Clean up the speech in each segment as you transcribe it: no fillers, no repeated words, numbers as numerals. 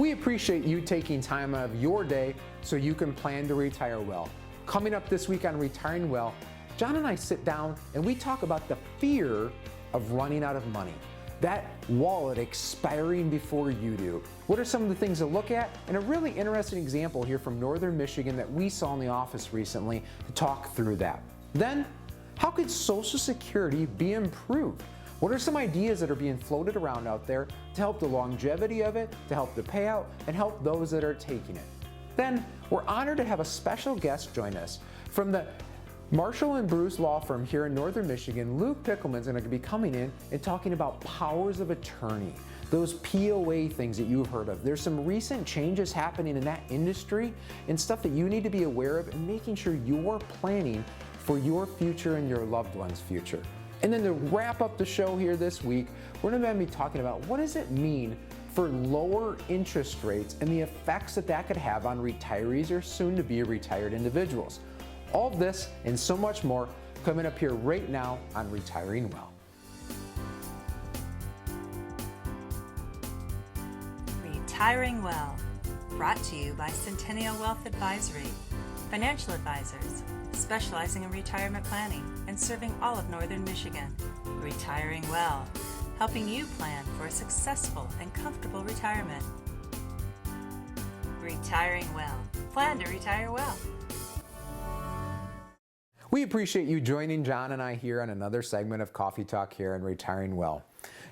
We appreciate you taking time out of your day so you can plan to retire well. Coming up this week on Retiring Well, John and I sit down and we talk about the fear of running out of money. That wallet expiring before you do. What are some of the things to look at? And a really interesting example here from Northern Michigan that we saw in the office recently to talk through that. Then, how could Social Security be improved? What are some ideas that are being floated around out there to help the longevity of it, to help the payout, and help those that are taking it? Then, we're honored to have a special guest join us. From the Marshall & Bruce law firm here in Northern Michigan, Luke Pickelman is going to be coming in and talking about powers of attorney, those POA things that you've heard of. There's some recent changes happening in that industry and stuff that you need to be aware of and making sure you're planning for your future and your loved one's future. And then to wrap up the show here this week, we're going to be talking about what does it mean for lower interest rates and the effects that that could have on retirees or soon-to-be retired individuals. All of this and so much more coming up here right now on Retiring Well. Retiring Well, brought to you by Centennial Wealth Advisory, financial advisors, specializing in retirement planning and serving all of Northern Michigan. Retiring Well, helping you plan for a successful and comfortable retirement. Retiring Well, plan to retire well. We appreciate you joining John and I here on another segment of Coffee Talk here on Retiring Well.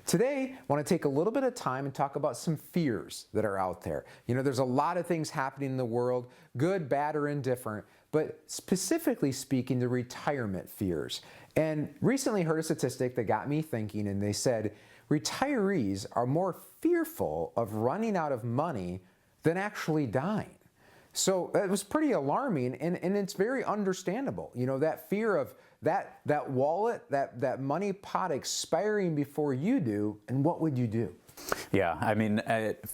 Today, I want to take a little bit of time and talk about some fears that are out there. You know, there's a lot of things happening in the world, good, bad, or indifferent, but specifically speaking, the retirement fears. And recently heard a statistic that got me thinking, and they said retirees are more fearful of running out of money than actually dying. So it was pretty alarming, and it's very understandable. You know, that fear of that wallet, that money pot expiring before you do, and what would you do? Yeah, I mean,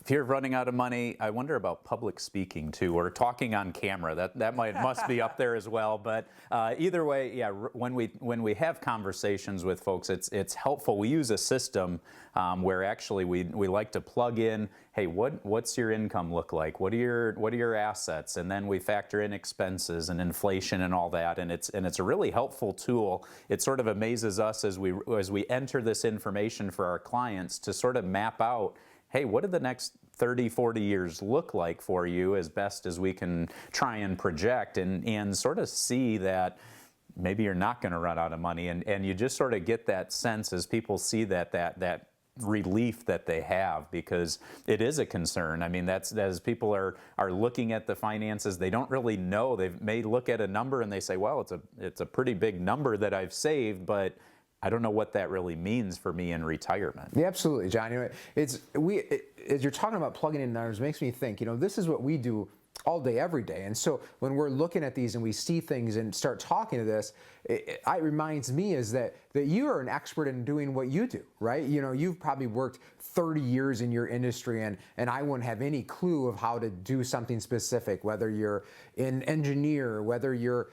fear of running out of money. I wonder about public speaking too, or talking on camera. That must be up there as well. But either way, yeah. When we have conversations with folks, it's helpful. We use a system where actually we like to plug in. Hey, what's your income look like? What are your assets? And then we factor in expenses and inflation and all that. And it's a really helpful tool. It sort of amazes us as we enter this information for our clients to sort of map out, hey, what do the next 30, 40 years look like for you as best as we can try and project and sort of see that maybe you're not going to run out of money. And you just sort of get that sense as people see that relief that they have, because it is a concern. I mean, that's as people are looking at the finances, they don't really know. They may look at a number and they say, well, it's a pretty big number that I've saved, but I don't know what that really means for me in retirement. Yeah, absolutely, John. You know, as you're talking about plugging in numbers, it makes me think, you know, this is what we do all day, every day. And so when we're looking at these and we see things and start talking to this, it reminds me is that you are an expert in doing what you do, right? You know, you've probably worked 30 years in your industry, and I wouldn't have any clue of how to do something specific, whether you're an engineer, whether you're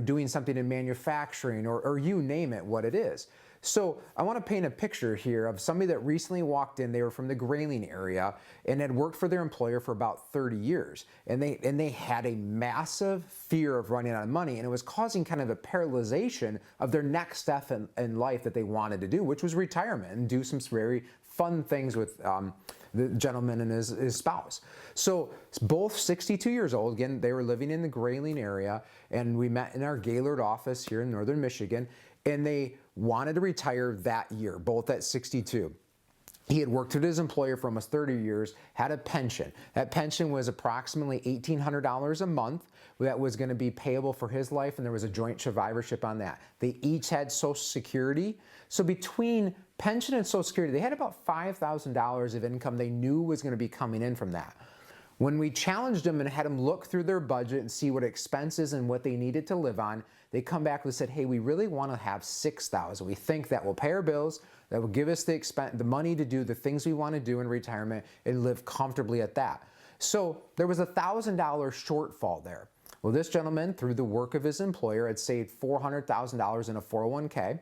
doing something in manufacturing, or you name it, what it is. So I want to paint a picture here of somebody that recently walked in. They were from the Grayling area and had worked for their employer for about 30 years. And they had a massive fear of running out of money, and it was causing kind of a paralyzation of their next step in life that they wanted to do, which was retirement and do some very fun things with the gentleman and his spouse. So both 62 years old. Again, they were living in the Grayling area, and we met in our Gaylord office here in Northern Michigan, and they wanted to retire that year, both at 62. He had worked with his employer for almost 30 years, had a pension. That pension was approximately $1,800 a month that was going to be payable for his life, and there was a joint survivorship on that. They each had Social Security. So between pension and Social Security, they had about $5,000 of income they knew was going to be coming in from that. When we challenged them and had them look through their budget and see what expenses and what they needed to live on, they come back and said, hey, we really want to have $6,000. We think that will pay our bills, that will give us the money to do the things we want to do in retirement and live comfortably at that. So there was a $1,000 shortfall there. Well, this gentleman, through the work of his employer, had saved $400,000 in a 401k.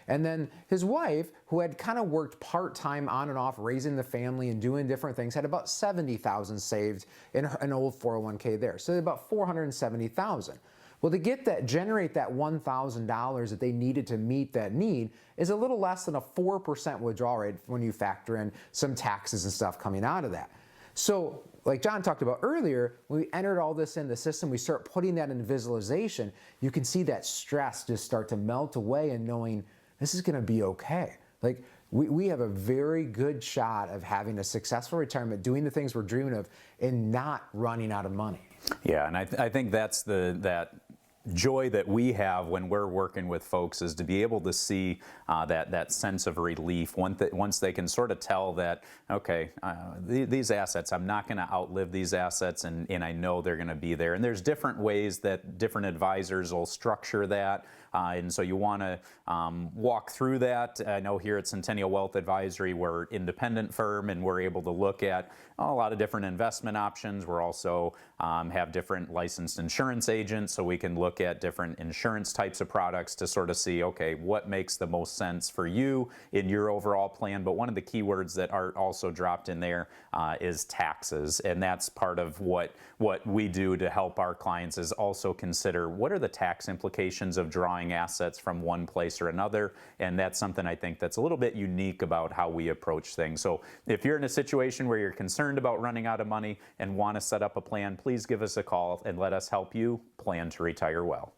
And then his wife, who had kind of worked part-time on and off, raising the family and doing different things, had about $70,000 saved in an old 401k there. So about $470,000. Well, to generate that $1,000 that they needed to meet that need is a little less than a 4% withdrawal rate when you factor in some taxes and stuff coming out of that. So, like John talked about earlier, when we entered all this in the system, we start putting that in visualization, you can see that stress just start to melt away and knowing this is going to be okay. Like, we have a very good shot of having a successful retirement, doing the things we're dreaming of, and not running out of money. Yeah, and I think that's that joy that we have when we're working with folks, is to be able to see that sense of relief once they can sort of tell that, okay, these assets, I'm not going to outlive these assets, and I know they're going to be there. And there's different ways that different advisors will structure that. And so you want to walk through that. I know here at Centennial Wealth Advisory, we're an independent firm, and we're able to look at a lot of different investment options. We're also have different licensed insurance agents, so we can look at different insurance types of products to sort of see, okay, what makes the most sense for you in your overall plan. But one of the key words that Art also dropped in there is taxes, and that's part of what we do to help our clients, is also consider what are the tax implications of drawing assets from one place or another. And that's something I think that's a little bit unique about how we approach things. So if you're in a situation where you're concerned about running out of money and want to set up a plan, please give us a call and let us help you plan to retire well.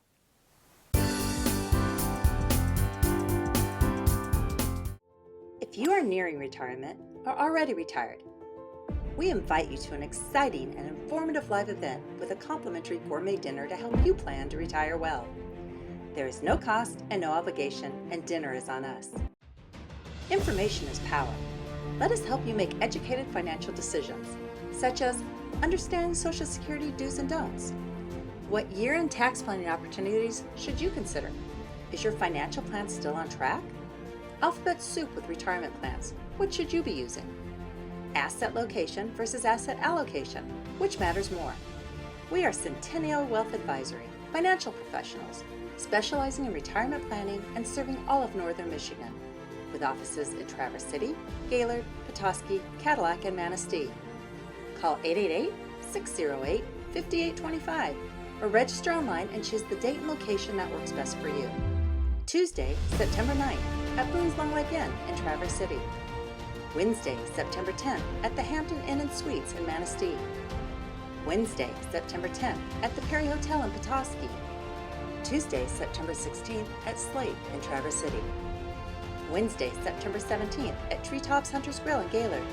If you are nearing retirement or already retired, we invite you to an exciting and informative live event with a complimentary gourmet dinner to help you plan to retire well. There is no cost and no obligation, and dinner is on us. Information is power. Let us help you make educated financial decisions, such as understanding Social Security do's and don'ts. What year-end tax planning opportunities should you consider? Is your financial plan still on track? Alphabet soup with retirement plans. What should you be using? Asset location versus asset allocation. Which matters more? We are Centennial Wealth Advisory, financial professionals, specializing in retirement planning and serving all of northern Michigan, with offices in Traverse City, Gaylord, Petoskey, Cadillac, and Manistee. Call 888-608-5825 or register online and choose the date and location that works best for you. Tuesday, September 9th at Boone's Long Lake Inn in Traverse City. Wednesday, September 10th at the Hampton Inn and Suites in Manistee. Wednesday, September 10th at the Perry Hotel in Petoskey. Tuesday, September 16th at Slate in Traverse City. Wednesday, September 17th at Treetops Hunters Grill in Gaylord.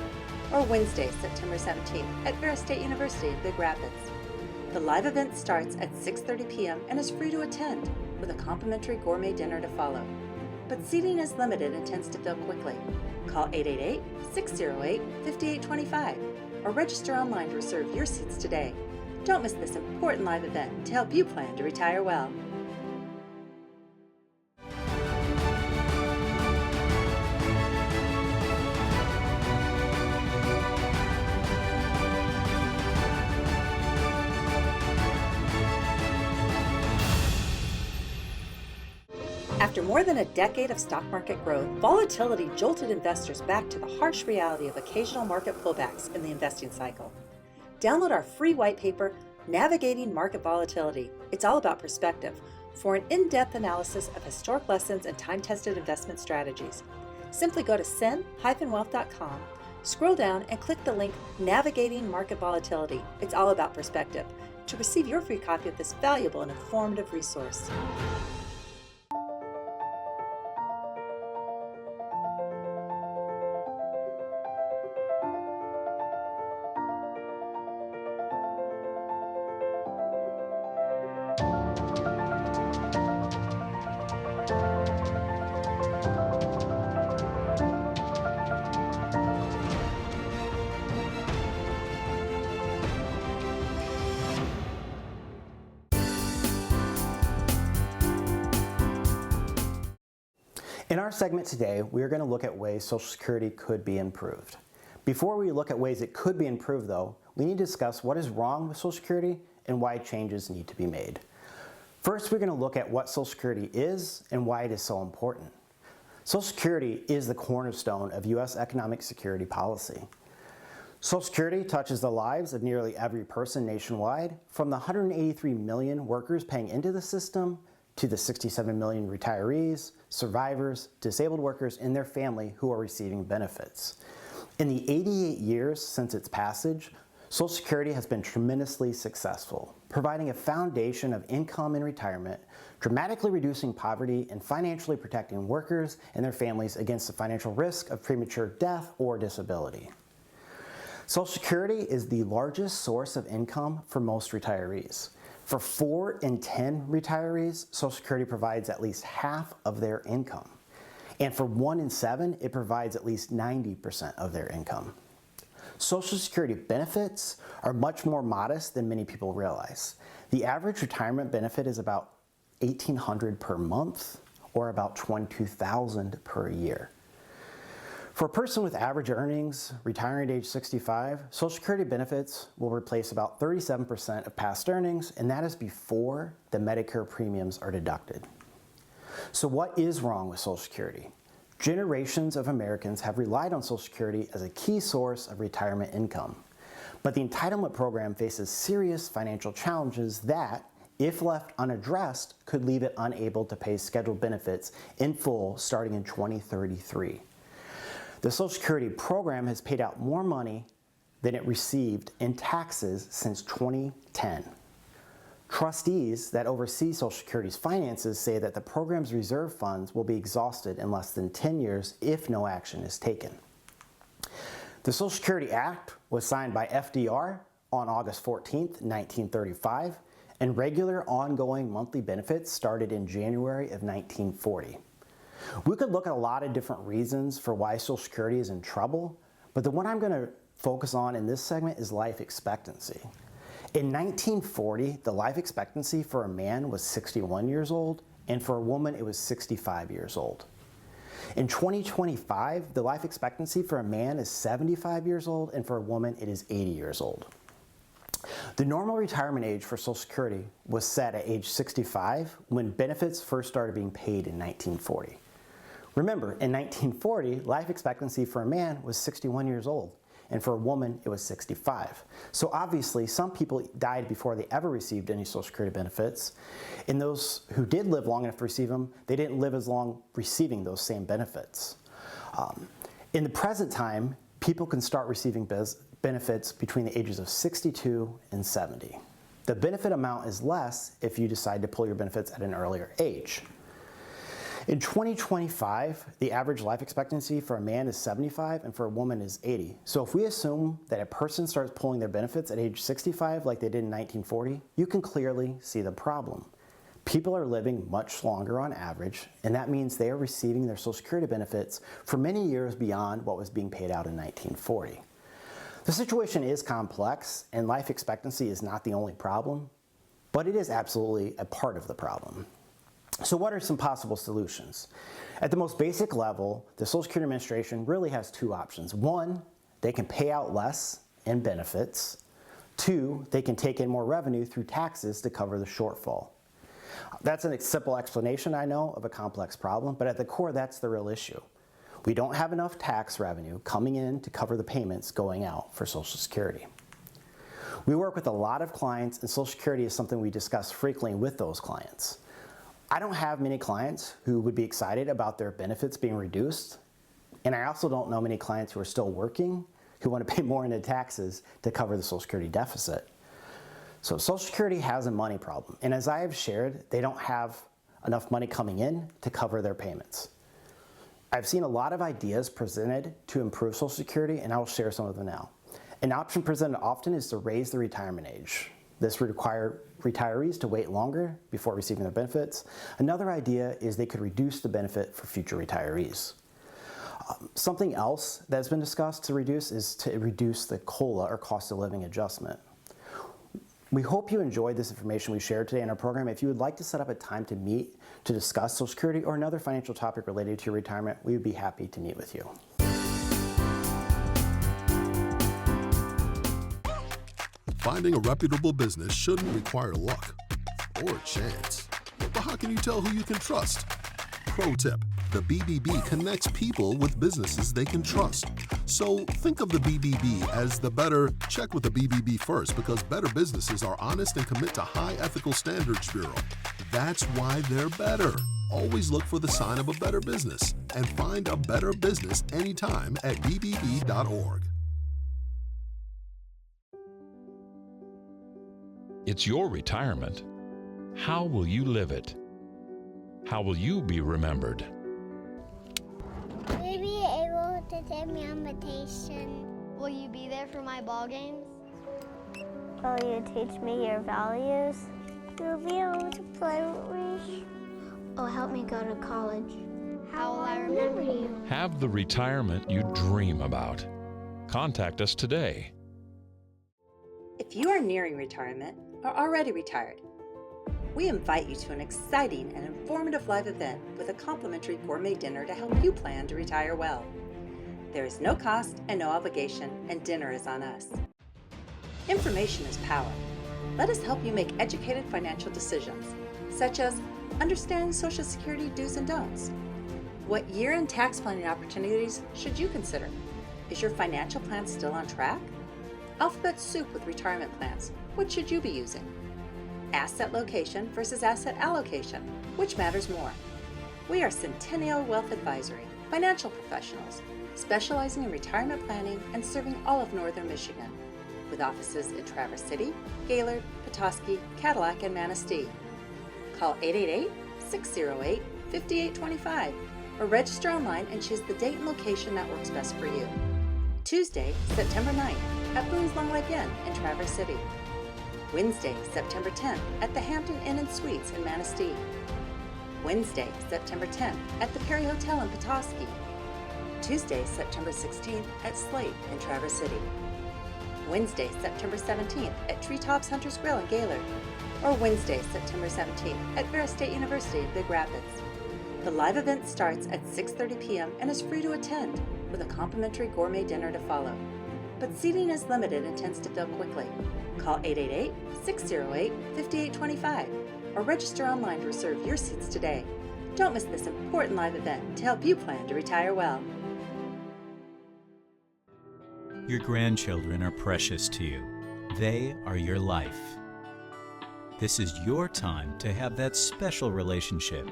Or Wednesday, September 17th at Ferris State University in Big Rapids. The live event starts at 6:30 p.m. and is free to attend, with a complimentary gourmet dinner to follow. But seating is limited and tends to fill quickly. Call 888-608-5825 or register online to reserve your seats today. Don't miss this important live event to help you plan to retire well. After more than a decade of stock market growth, volatility jolted investors back to the harsh reality of occasional market pullbacks in the investing cycle. Download our free white paper, Navigating Market Volatility. It's all about perspective, for an in-depth analysis of historic lessons and time-tested investment strategies. Simply go to cen-wealth.com, scroll down and click the link Navigating Market Volatility. It's all about perspective to receive your free copy of this valuable and informative resource. In our segment today, we are going to look at ways Social Security could be improved. Before we look at ways it could be improved, though, we need to discuss what is wrong with Social Security and why changes need to be made. First, we're going to look at what Social Security is and why it is so important. Social Security is the cornerstone of U.S. economic security policy. Social Security touches the lives of nearly every person nationwide, from the 183 million workers paying into the system to the 67 million retirees, survivors, disabled workers, and their family who are receiving benefits. In the 88 years since its passage, Social Security has been tremendously successful, providing a foundation of income in retirement, dramatically reducing poverty, and financially protecting workers and their families against the financial risk of premature death or disability. Social Security is the largest source of income for most retirees. For 4 in 10 retirees, Social Security provides at least half of their income. And for 1 in 7, it provides at least 90% of their income. Social Security benefits are much more modest than many people realize. The average retirement benefit is about $1,800 per month, or about $22,000 per year. For a person with average earnings retiring at age 65, Social Security benefits will replace about 37% of past earnings, and that is before the Medicare premiums are deducted. So what is wrong with Social Security? Generations of Americans have relied on Social Security as a key source of retirement income. But the entitlement program faces serious financial challenges that, if left unaddressed, could leave it unable to pay scheduled benefits in full starting in 2033. The Social Security program has paid out more money than it received in taxes since 2010. Trustees that oversee Social Security's finances say that the program's reserve funds will be exhausted in less than 10 years if no action is taken. The Social Security Act was signed by FDR on August 14, 1935, and regular ongoing monthly benefits started in January of 1940. We could look at a lot of different reasons for why Social Security is in trouble, but the one I'm going to focus on in this segment is life expectancy. In 1940, the life expectancy for a man was 61 years old, and for a woman it was 65 years old. In 2025, the life expectancy for a man is 75 years old, and for a woman it is 80 years old. The normal retirement age for Social Security was set at age 65 when benefits first started being paid in 1940. Remember, in 1940, life expectancy for a man was 61 years old, and for a woman, it was 65. So obviously, some people died before they ever received any Social Security benefits, and those who did live long enough to receive them, they didn't live as long receiving those same benefits. In the present time, people can start receiving benefits between the ages of 62 and 70. The benefit amount is less if you decide to pull your benefits at an earlier age. In 2025, the average life expectancy for a man is 75 and for a woman is 80. So if we assume that a person starts pulling their benefits at age 65 like they did in 1940, you can clearly see the problem. People are living much longer on average, and that means they are receiving their Social Security benefits for many years beyond what was being paid out in 1940. The situation is complex, and life expectancy is not the only problem, but it is absolutely a part of the problem. So what are some possible solutions? At the most basic level, the Social Security Administration really has 2 options. 1, they can pay out less in benefits. 2, they can take in more revenue through taxes to cover the shortfall. That's a simple explanation, I know, of a complex problem, but at the core, that's the real issue. We don't have enough tax revenue coming in to cover the payments going out for Social Security. We work with a lot of clients, and Social Security is something we discuss frequently with those clients. I don't have many clients who would be excited about their benefits being reduced, and I also don't know many clients who are still working who want to pay more into taxes to cover the Social Security deficit. So Social Security has a money problem, and as I have shared, they don't have enough money coming in to cover their payments. I've seen a lot of ideas presented to improve Social Security, and I will share some of them now. An option presented often is to raise the retirement age. This would require retirees to wait longer before receiving their benefits. Another idea is they could reduce the benefit for future retirees. Something else that's been discussed to reduce is to reduce the COLA, or cost of living adjustment. We hope you enjoyed this information we shared today in our program. If you would like to set up a time to meet to discuss Social Security or another financial topic related to your retirement, we would be happy to meet with you. Finding a reputable business shouldn't require luck or chance. But how can you tell who you can trust? Pro tip: The BBB connects people with businesses they can trust. So think of the BBB as the better, check with the BBB first, because better businesses are honest and commit to high ethical standards bureau. That's why they're better. Always look for the sign of a better business and find a better business anytime at bbb.org. It's your retirement. How will you live it? How will you be remembered? Will you be able to take me on vacation? Will you be there for my ball games? Will you teach me your values? You'll be able to play with me. Oh, help me go to college. How will I remember you? Have the retirement you dream about. Contact us today. If you are nearing retirement or already retired, we invite you to an exciting and informative live event with a complimentary gourmet dinner to help you plan to retire well. There is no cost and no obligation, and dinner is on us. Information is power. Let us help you make educated financial decisions, such as understanding Social Security do's and don'ts. What year-end tax planning opportunities should you consider? Is your financial plan still on track? Alphabet soup with retirement plans. What should you be using? Asset location versus asset allocation. Which matters more? We are Centennial Wealth Advisory, financial professionals, specializing in retirement planning and serving all of northern Michigan, with offices in Traverse City, Gaylord, Petoskey, Cadillac, and Manistee. Call 888-608-5825 or register online and choose the date and location that works best for you. Tuesday, September 9th at Boone's Long Lake Inn in Traverse City. Wednesday, September 10th at the Hampton Inn and Suites in Manistee. Wednesday, September 10th at the Perry Hotel in Petoskey. Tuesday, September 16th at Slate in Traverse City. Wednesday, September 17th at Treetops Hunters Grill in Gaylord. Or Wednesday, September 17th at Ferris State University in Big Rapids. The live event starts at 6:30 p.m. and is free to attend, with a complimentary gourmet dinner to follow. But seating is limited and tends to fill quickly. Call 888-608-5825 or register online to reserve your seats today. Don't miss this important live event to help you plan to retire well. Your grandchildren are precious to you. They are your life. This is your time to have that special relationship.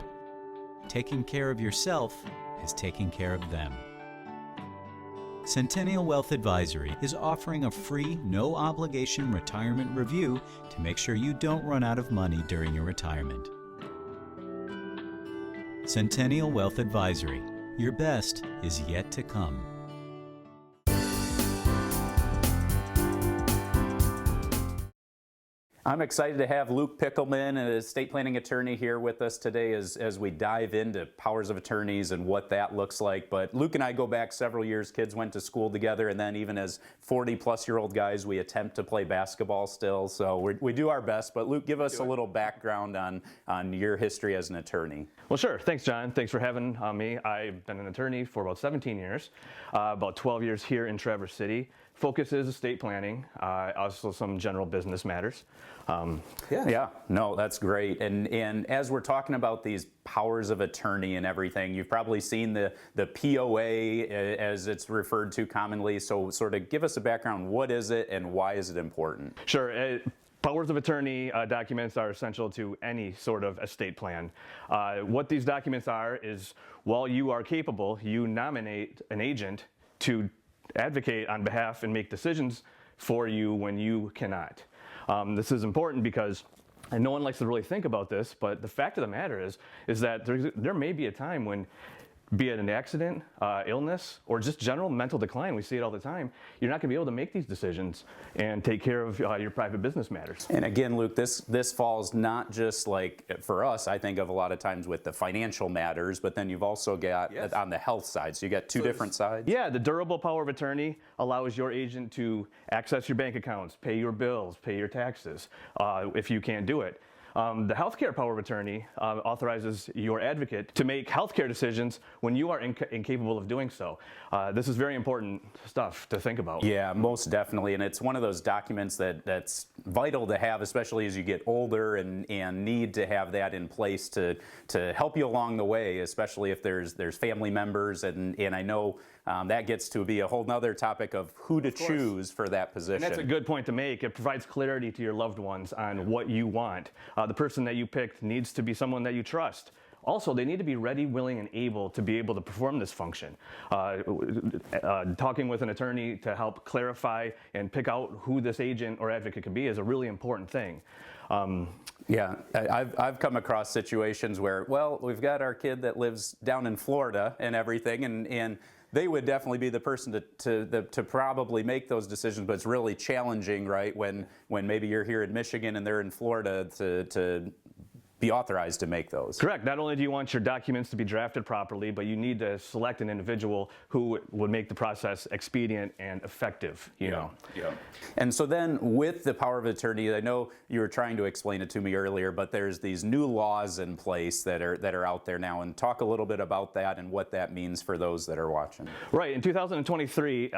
Taking care of yourself is taking care of them. Centennial Wealth Advisory is offering a free, no-obligation retirement review to make sure you don't run out of money during your retirement. Centennial Wealth Advisory. Your best is yet to come. I'm excited to have Luke Pickelman, an estate planning attorney, here with us today as we dive into powers of attorneys and what that looks like. But Luke and I go back several years. Kids went to school together, and then even as 40-plus-year-old guys, we attempt to play basketball still. So we do our best. But Luke, give us a little background on your history as an attorney. Well, sure. Thanks, John. Thanks for having me. I've been an attorney for about 17 years, about 12 years here in Traverse City. Focus is estate planning, also some general business matters. Yeah, no, that's great. And as we're talking about these powers of attorney and everything, you've probably seen the POA as it's referred to commonly. So sort of give us a background. What is it and why is it important? Sure. Powers of attorney documents are essential to any sort of estate plan. What these documents are is, while you are capable, you nominate an agent to advocate on behalf and make decisions for you when you cannot. This is important because, and no one likes to really think about this, but the fact of the matter is that there may be a time when, be it an accident, illness, or just general mental decline, we see it all the time, you're not going to be able to make these decisions and take care of your private business matters. And again, Luke, this falls not just like for us, I think of a lot of times with the financial matters, but then you've also got on the health side. So you got two different sides. Yeah, the durable power of attorney allows your agent to access your bank accounts, pay your bills, pay your taxes, if you can't do it. The healthcare power of attorney authorizes your advocate to make healthcare decisions when you are incapable of doing so. This is very important stuff to think about. Yeah, most definitely. And it's one of those documents that's vital to have, especially as you get older and need to have that in place to help you along the way, especially if there's family members, and I know that gets to be a whole nother topic of who to choose for that position. And that's a good point to make. It provides clarity to your loved ones on what you want. The person that you picked needs to be someone that you trust. Also, they need to be ready, willing, and able to perform this function. Talking with an attorney to help clarify and pick out who this agent or advocate can be is a really important thing. Yeah, I've come across situations where, well, we've got our kid that lives down in Florida and everything, and they would definitely be the person to probably make those decisions, but it's really challenging, right, when maybe you're here in Michigan and they're in Florida to be authorized to make those. Correct. Not only do you want your documents to be drafted properly, but you need to select an individual who would make the process expedient and effective. You know. Yeah. And so then with the power of attorney, I know you were trying to explain it to me earlier, but there's these new laws in place that are out there now, and talk a little bit about that and what that means for those that are watching. Right. In 2023,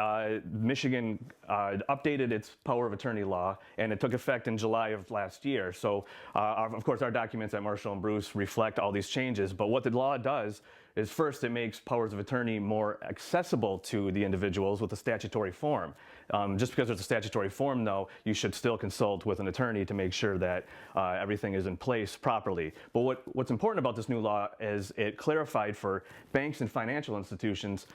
Michigan updated its power of attorney law, and it took effect in July of last year. So, of course, our documents at Marshall and Bruce reflect all these changes, but what the law does is, first, it makes powers of attorney more accessible to the individuals with a statutory form. Just because there's a statutory form, though, you should still consult with an attorney to make sure that everything is in place properly. But what's important about this new law is it clarified for banks and financial institutions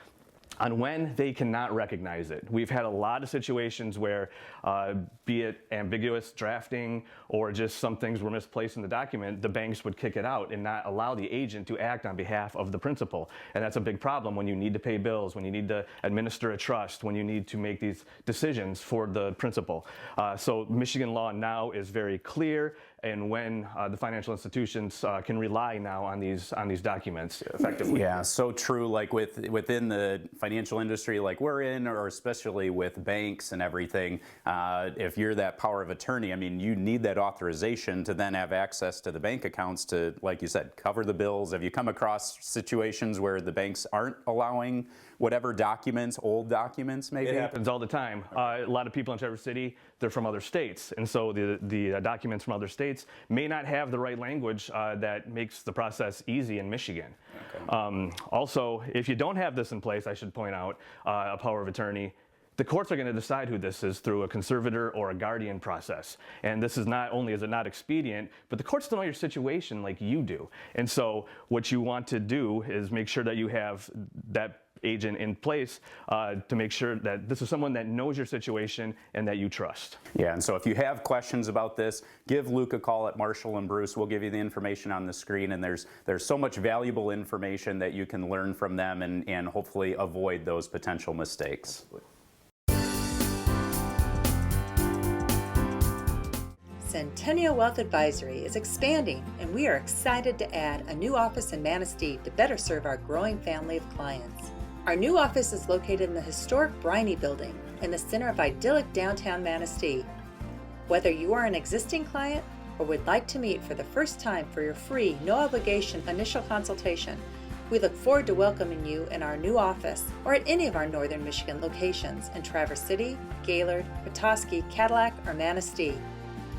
on when they cannot recognize it. We've had a lot of situations where, be it ambiguous drafting or just some things were misplaced in the document, the banks would kick it out and not allow the agent to act on behalf of the principal. And that's a big problem when you need to pay bills, when you need to administer a trust, when you need to make these decisions for the principal. So Michigan law now is very clear, and when the financial institutions can rely now on these documents effectively. Yeah, so true. Like within the financial industry like we're in, or especially with banks and everything, if you're that power of attorney, I mean, you need that authorization to then have access to the bank accounts to, like you said, cover the bills. Have you come across situations where the banks aren't allowing whatever documents, old documents maybe? It happens all the time. A lot of people in Traverse City, they're from other states, and so the documents from other states may not have the right language that makes the process easy in Michigan. Okay. Also, if you don't have this in place, I should point out, a power of attorney, the courts are going to decide who this is through a conservator or a guardian process. And this is not only is it not expedient, but the courts don't know your situation like you do. And so what you want to do is make sure that you have that agent in place to make sure that this is someone that knows your situation and that you trust. Yeah, and so if you have questions about this, give Luke a call at Marshall and Bruce. We'll give you the information on the screen, and there's so much valuable information that you can learn from them and hopefully avoid those potential mistakes. Centennial Wealth Advisory is expanding, and we are excited to add a new office in Manistee to better serve our growing family of clients. Our new office is located in the historic Briney Building in the center of idyllic downtown Manistee. Whether you are an existing client or would like to meet for the first time for your free, no-obligation initial consultation, we look forward to welcoming you in our new office or at any of our Northern Michigan locations in Traverse City, Gaylord, Petoskey, Cadillac, or Manistee.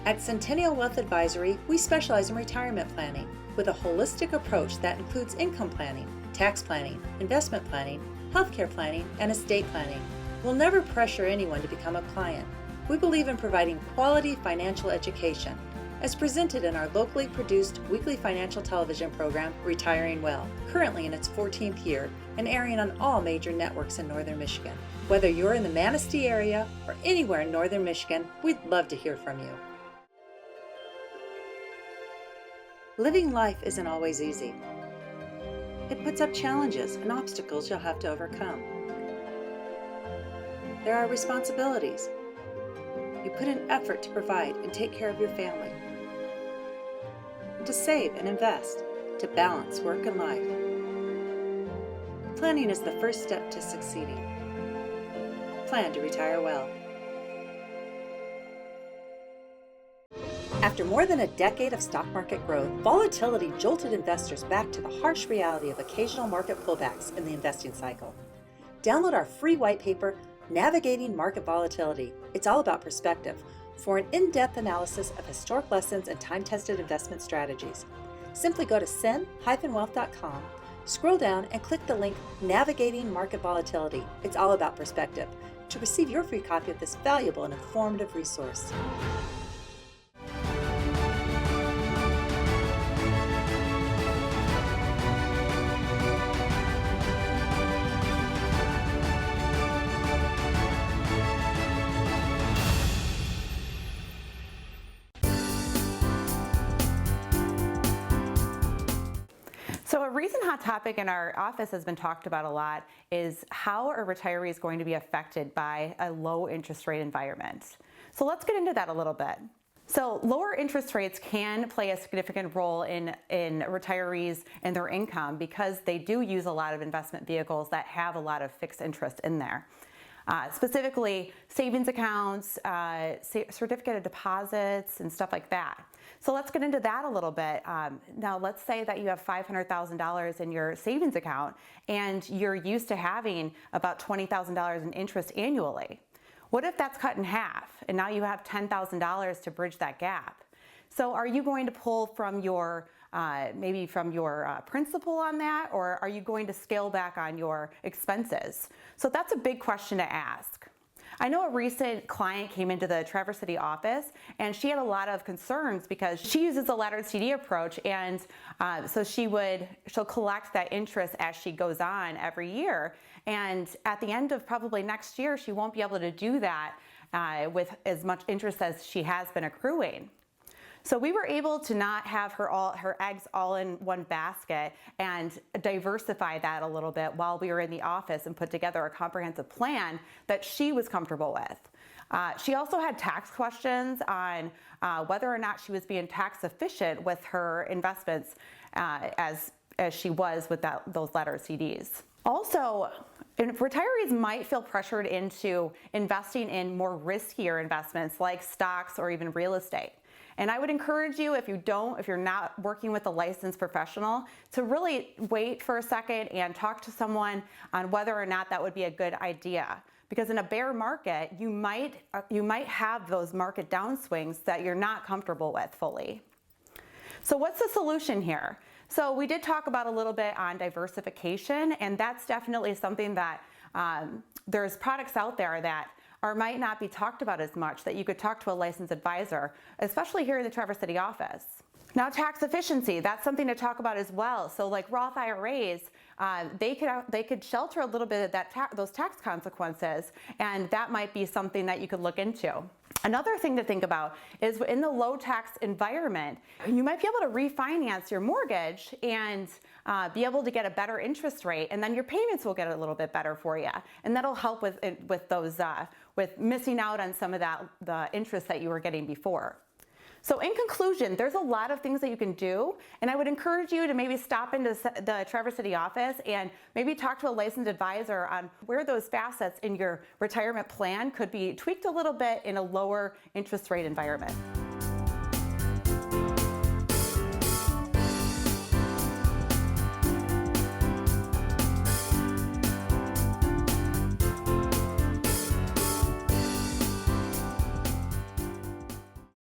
At Centennial Wealth Advisory, we specialize in retirement planning with a holistic approach that includes income planning, tax planning, investment planning, healthcare planning, and estate planning. We'll never pressure anyone to become a client. We believe in providing quality financial education, as presented in our locally produced weekly financial television program, Retiring Well, currently in its 14th year and airing on all major networks in Northern Michigan. Whether you're in the Manistee area or anywhere in Northern Michigan, we'd love to hear from you. Living life isn't always easy. It puts up challenges and obstacles you'll have to overcome. There are responsibilities. You put in effort to provide and take care of your family, to save and invest, to balance work and life. Planning is the first step to succeeding. Plan to retire well. After more than a decade of stock market growth, volatility jolted investors back to the harsh reality of occasional market pullbacks in the investing cycle. Download our free white paper, Navigating Market Volatility. It's all about perspective for an in-depth analysis of historic lessons and time-tested investment strategies. Simply go to cen-wealth.com, scroll down and click the link Navigating Market Volatility. It's all about perspective to receive your free copy of this valuable and informative resource. So a recent hot topic in our office has been talked about a lot is how are retirees going to be affected by a low interest rate environment? So let's get into that a little bit. So lower interest rates can play a significant role in retirees and their income because they do use a lot of investment vehicles that have a lot of fixed interest in there. Specifically savings accounts, certificate of deposits, and stuff like that. So let's get into that a little bit. Now let's say that you have $500,000 in your savings account and you're used to having about $20,000 in interest annually. What if that's cut in half and now you have $10,000 to bridge that gap? So are you going to pull from your maybe from your principal on that, or are you going to scale back on your expenses? So that's a big question to ask. I know a recent client came into the Traverse City office and she had a lot of concerns because she uses a laddered CD approach, and so she'll collect that interest as she goes on every year, and at the end of probably next year she won't be able to do that with as much interest as she has been accruing. So we were able to not have her eggs all in one basket and diversify that a little bit while we were in the office and put together a comprehensive plan that she was comfortable with. She also had tax questions on whether or not she was being tax efficient with her investments as she was with those laddered CDs. Also, retirees might feel pressured into investing in more riskier investments like stocks or even real estate. And I would encourage you, if you're not working with a licensed professional, to really wait for a second and talk to someone on whether or not that would be a good idea. Because in a bear market, you might have those market downswings that you're not comfortable with fully. So what's the solution here? So we did talk about a little bit on diversification, and that's definitely something that there's products out there that might not be talked about as much, that you could talk to a licensed advisor, especially here in the Traverse City office. Now, tax efficiency, that's something to talk about as well. So like Roth IRAs, they could shelter a little bit of those tax consequences, and that might be something that you could look into. Another thing to think about is in the low tax environment, you might be able to refinance your mortgage and be able to get a better interest rate, and then your payments will get a little bit better for you. And that'll help with missing out on some of the interest that you were getting before. So in conclusion, there's a lot of things that you can do, and I would encourage you to maybe stop into the Traverse City office and maybe talk to a licensed advisor on where those facets in your retirement plan could be tweaked a little bit in a lower interest rate environment.